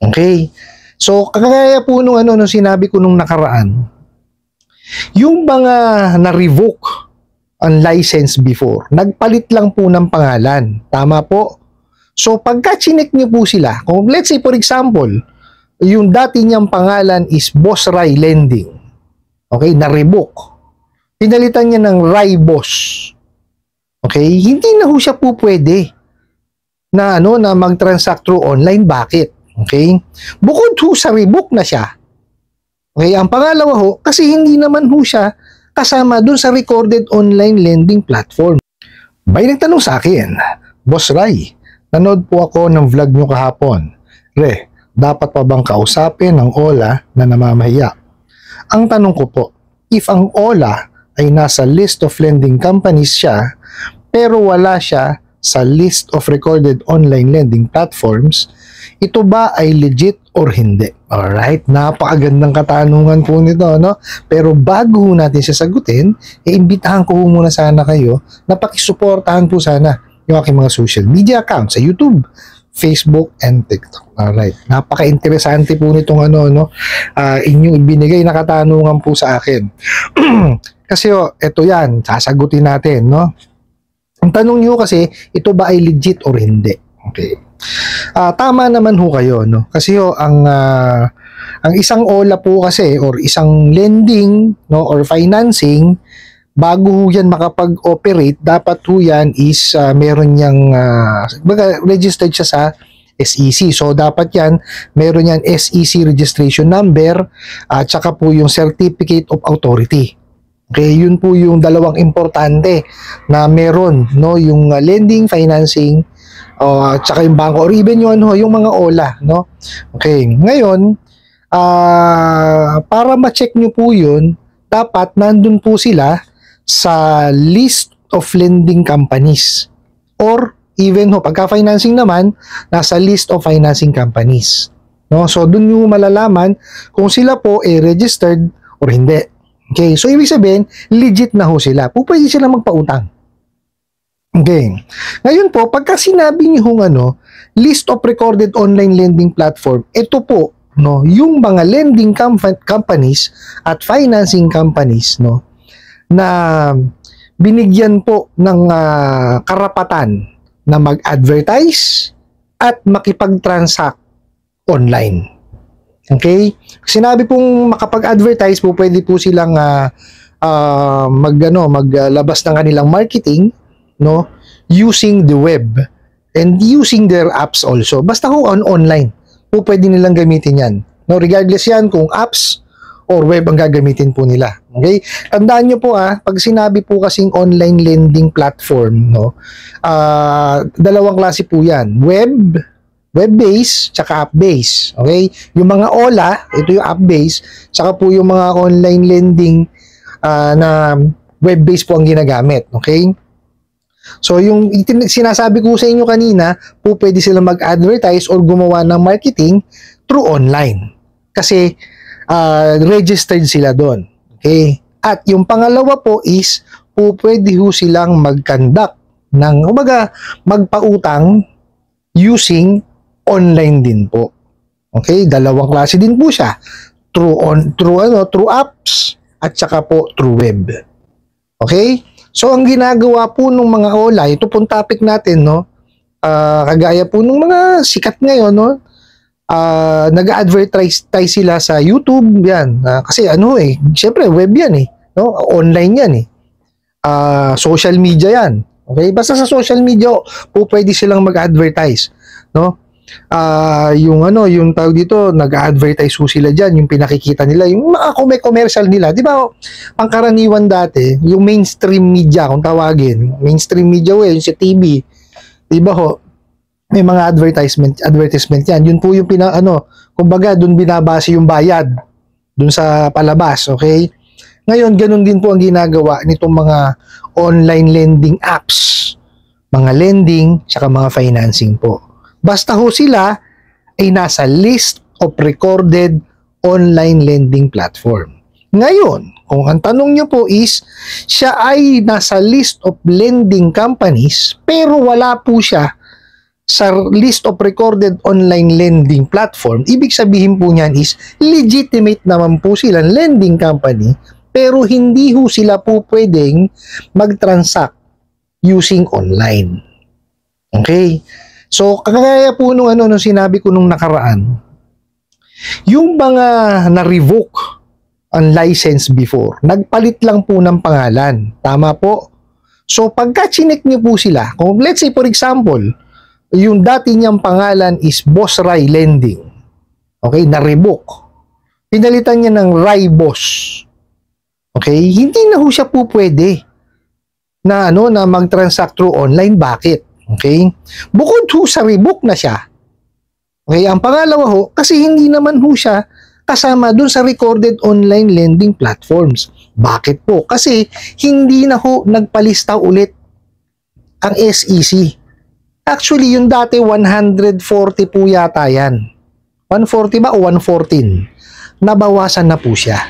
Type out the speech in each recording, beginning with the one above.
Okay? So, kagaya po nung sinabi ko nung nakaraan, yung mga na-revoke ang license before, nagpalit lang po ng pangalan. Tama po? So, pagka chinek nyo po sila, kung let's say for example, yung dati niyang pangalan is Boss Rai Lending. Okay? Na-revoke. Pinalitan niya ng Rai Boss. Okay? Hindi na ho siya po pwede na mag-transact through online. Bakit? Okay? Bukod ho sa revoke na siya. Okay? Ang pangalawa ho, kasi hindi naman ho siya kasama dun sa recorded online lending platform. May nagtanong sa akin, Boss Rai, nanood po ako ng vlog nyo kahapon. Re, dapat pa bang kausapin ang OLA na namamahiya? Ang tanong ko po, if ang OLA ay nasa list of lending companies siya, pero wala siya sa list of recorded online lending platforms, ito ba ay legit or hindi? Alright, napakagandang katanungan po nito, no? Pero bago natin siya sagutin, iimbitahan ko muna sana kayo na pakisuportahan po sana yung aking mga social media accounts sa YouTube, Facebook, and TikTok. Alright, napaka-interesante po nitong inyong ibinigay na katanungan po sa akin. Kasi ito yan, sasagutin natin, no? Ang tanong nyo kasi, ito ba ay legit or hindi? Okay. Tama naman ho kayo, no? Kasi ang isang OLA po kasi or isang lending, no, or financing, bago ho yan makapag-operate, dapat ho yan is meron niyang registered siya sa SEC. So dapat yan meron yan SEC registration number at saka po yung certificate of authority. Okay, yun po yung dalawang importante na meron, no, yung lending, financing, at saka yung bangko or even yung mga OLA, no. Okay, ngayon para ma-check nyo po yun, dapat nandun po sila sa list of lending companies or even pagka financing naman nasa list of financing companies, no. So dun nyo malalaman kung sila po ay registered or hindi. Okay, so ibig sabihin, legit na ho sila. Pwede sila magpautang. Okay. Ngayon po, pagka sinabi niyo list of recorded online lending platform, ito po, no, yung mga lending companies at financing companies, no, na binigyan po ng karapatan na mag-advertise at makipag-transact online. Okay? Sinabi pong makapag-advertise po, pwede po silang maglabas ng kanilang marketing, no, using the web and using their apps also. Basta online po pwede nilang gamitin yan. No, regardless yan kung apps or web ang gagamitin po nila. Okay? Tandaan nyo po pag sinabi po kasing online lending platform, no, dalawang klase po yan. Web-based, tsaka app-based. Okay? Yung mga OLA, ito yung app-based, tsaka po yung mga online lending na web-based po ang ginagamit. Okay? So, yung sinasabi ko sa inyo kanina, po pwede sila mag-advertise or gumawa ng marketing through online. Kasi, registered sila doon. Okay? At yung pangalawa po is, po pwede ho silang mag-conduct ng, magpautang using online din po. Okay, dalawang klase din po siya. Through apps at saka po through web. Okay? So ang ginagawa po ng mga OLA, ito pong topic natin, no. Kagaya po ng mga sikat ngayon, no. Nag-advertise sila sa YouTube, yan. Kasi syempre web yan no? Online yan social media yan. Okay? Basta sa social media po pwede silang mag-advertise, no? Yung tawag dito, nag-advertise ho sila dyan, yung pinakikita nila, yung mga commercial nila, di ba, pangkaraniwan dati, yung mainstream media, kung tawagin, mainstream media yung sa TV, di ba may mga advertisement yan, yun po yung kumbaga, dun binabase yung bayad, dun sa palabas, okay? Ngayon, ganun din po ang ginagawa nitong mga online lending apps, mga lending, saka mga financing po. Basta ho sila ay nasa list of recorded online lending platform. Ngayon, kung ang tanong nyo po is, siya ay nasa list of lending companies, pero wala po siya sa list of recorded online lending platform, ibig sabihin po niyan is legitimate naman po silang lending company, pero hindi ho sila po pwedeng mag-transact using online. Okay? So, kagaya po nung sinabi ko nung nakaraan, yung mga na-revoke ang license before, nagpalit lang po ng pangalan. Tama po? So, pagka chinek niyo po sila, kung let's say for example, yung dati niyang pangalan is Boss Rai Lending. Okay? Na-revoke. Pinalitan niya ng Rai Boss. Okay? Hindi na ho siya po pwede na mag-transact through online. Bakit? Okay? Bukod ho sa revoke na siya. Okay? Ang pangalawa ho, kasi hindi naman ho siya kasama dun sa recorded online lending platforms. Bakit po? Kasi hindi na ho nagpalista ulit ang SEC. Actually, yung dati 140 po yata yan. 140 ba o 114? Nabawasan na po siya.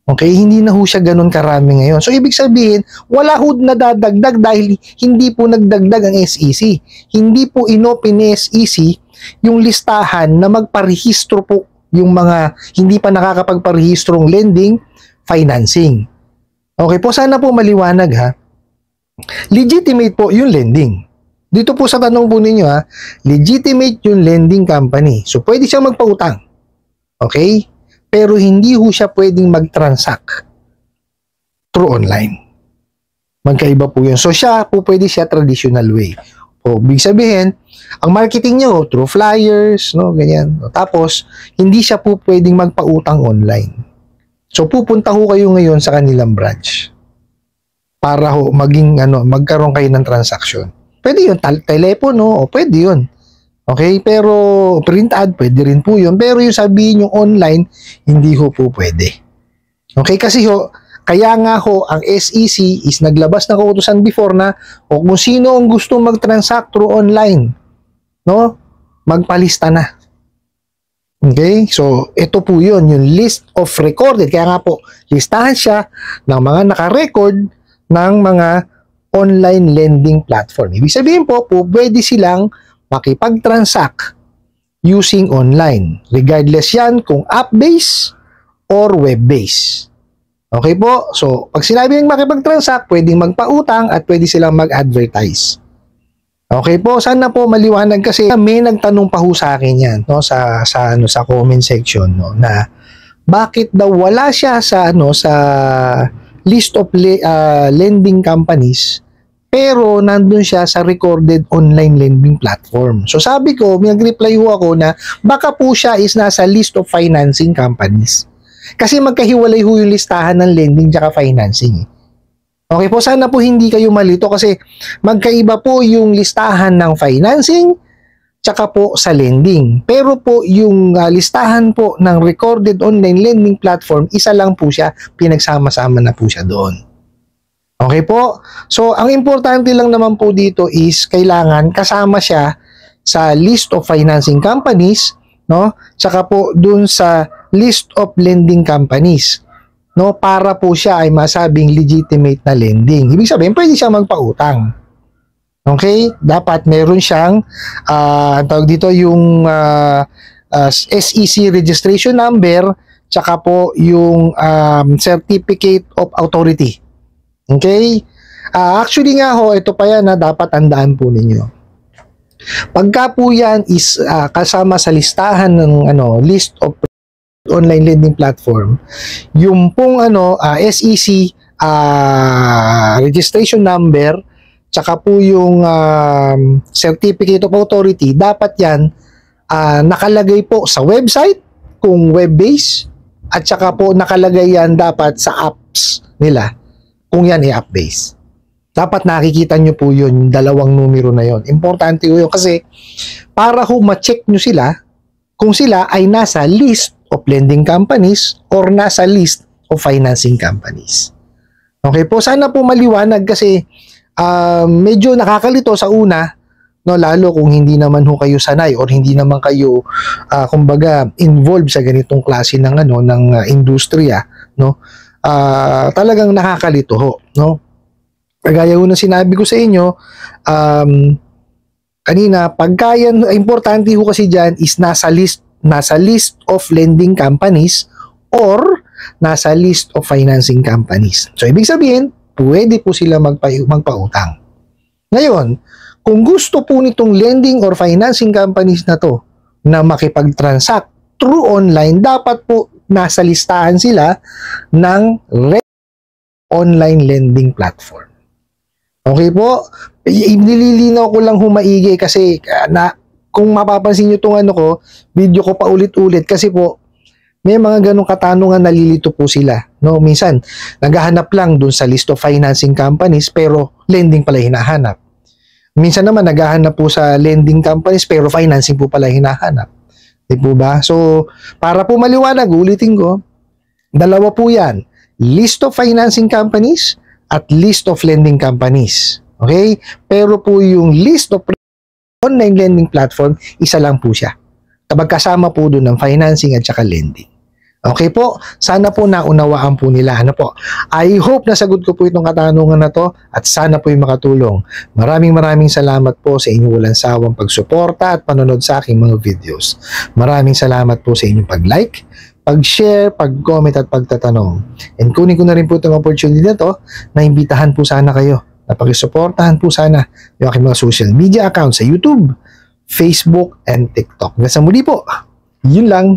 Okay, hindi na ho siya ganun karami ngayon. So, ibig sabihin, wala ho nadadagdag dahil hindi po nagdagdag ang SEC. Hindi po inopen ni SEC yung listahan na magparehistro po yung mga hindi pa nakakapagparehistrong lending financing. Okay po, sana po maliwanag ha. Legitimate po yung lending. Dito po sa tanong po ninyo ha, legitimate yung lending company. So, pwede siya magpautang. Okay? Pero hindi ho siya pwedeng mag-transact through online. Magkaiba po yun. So, pwede siya traditional way. O, big sabihin, ang marketing nyo through flyers, ganyan. Tapos, hindi siya po pwedeng magpautang online. So, pupunta ho kayo ngayon sa kanilang branch para ho magkaroon kayo ng transaction. Pwede yun, telepono, o pwede yun. Okay, pero print ad, pwede rin po yun. Pero yung sabihin yung online, hindi ho po pwede. Okay, kasi kaya nga ang SEC is naglabas na kautusan before na kung sino ang gusto mag-transact through online, magpalista na. Okay, so ito po yun, yung list of recorded. Kaya nga po, listahan siya ng mga naka-record ng mga online lending platform. Ibig sabihin po, pwede silang makipag-transact using online. Regardless yan kung app-based or web-based. Okay po? So, pag sinabi ng makipag-transact, pwedeng magpautang at pwede silang mag-advertise. Okay po? Sana po maliwanag kasi may nagtanong pa ho sa akin yan, sa comment section, na bakit daw wala siya sa list of lending companies, pero nandun siya sa recorded online lending platform. So sabi ko, nag-reply ho ako na baka po siya is nasa list of financing companies. Kasi magkahiwalay ho yung listahan ng lending tsaka financing. Okay po, sana po hindi kayo malito kasi magkaiba po yung listahan ng financing tsaka po sa lending. Pero po yung listahan po ng recorded online lending platform, isa lang po siya, pinagsama-sama na po siya doon. Okay po? So, ang importante lang naman po dito is kailangan kasama siya sa list of financing companies, tsaka po dun sa list of lending companies, para po siya ay masabing legitimate na lending. Ibig sabihin, pwede siya magpautang. Okay? Dapat meron siyang tawag dito yung SEC registration number tsaka po yung certificate of authority. Okay? Actually nga ito pa yan na dapat tandaan po ninyo. Pagka po yan is kasama sa listahan ng list of online lending platform, yung pong SEC registration number tsaka po yung certificate of authority, dapat yan nakalagay po sa website kung web-based at tsaka po nakalagay yan dapat sa apps nila kung yan ay app-based. Dapat nakikita nyo po yun, dalawang numero na yun. Importante yun kasi para ma-check nyo sila kung sila ay nasa list of lending companies or nasa list of financing companies. Okay po, sana po maliwanag kasi medyo nakakalito sa una, lalo kung hindi naman kayo sanay or hindi naman kayo kumbaga involved sa ganitong klase ng industriya, talagang nakakalito Kagaya ng sinabi ko sa inyo, kanina, pagka yan, importante ho kasi dyan is nasa list of lending companies or nasa list of financing companies. So, ibig sabihin, pwede po sila magpautang. Ngayon, kung gusto po nitong lending or financing companies na to na makipag-transact through online, dapat po nasa listahan sila ng online lending platform. Okay po? Nililinaw ko lang humaigi kasi kung mapapansin nyo itong video ko pa ulit-ulit kasi po may mga ganong katanungan, nalilito po sila. No? Minsan, naghahanap lang dun sa list of financing companies pero lending pala hinahanap. Minsan naman, naghahanap po sa lending companies pero financing po pala hinahanap. Di po ba? So, para po maliwanag, ulitin ko, dalawa po yan. List of financing companies at list of lending companies. Okay? Pero po yung list of online lending platform, isa lang po siya. Kasama po doon ng financing at saka lending. Okay po? Sana po naunawaan po nila. I hope nasagot ko po itong katanungan na to at sana po yung makatulong. Maraming salamat po sa inyong walang sawang pagsuporta at panonood sa aking mga videos. Maraming salamat po sa inyong pag-like, pag-share, pag-comment at pagtatanong. And kunin ko na rin po itong opportunity na to na imbitahan po sana kayo na pag-suportahan po sana yung aking mga social media accounts sa YouTube, Facebook, and TikTok. Hanggang sa muli po. Yun lang.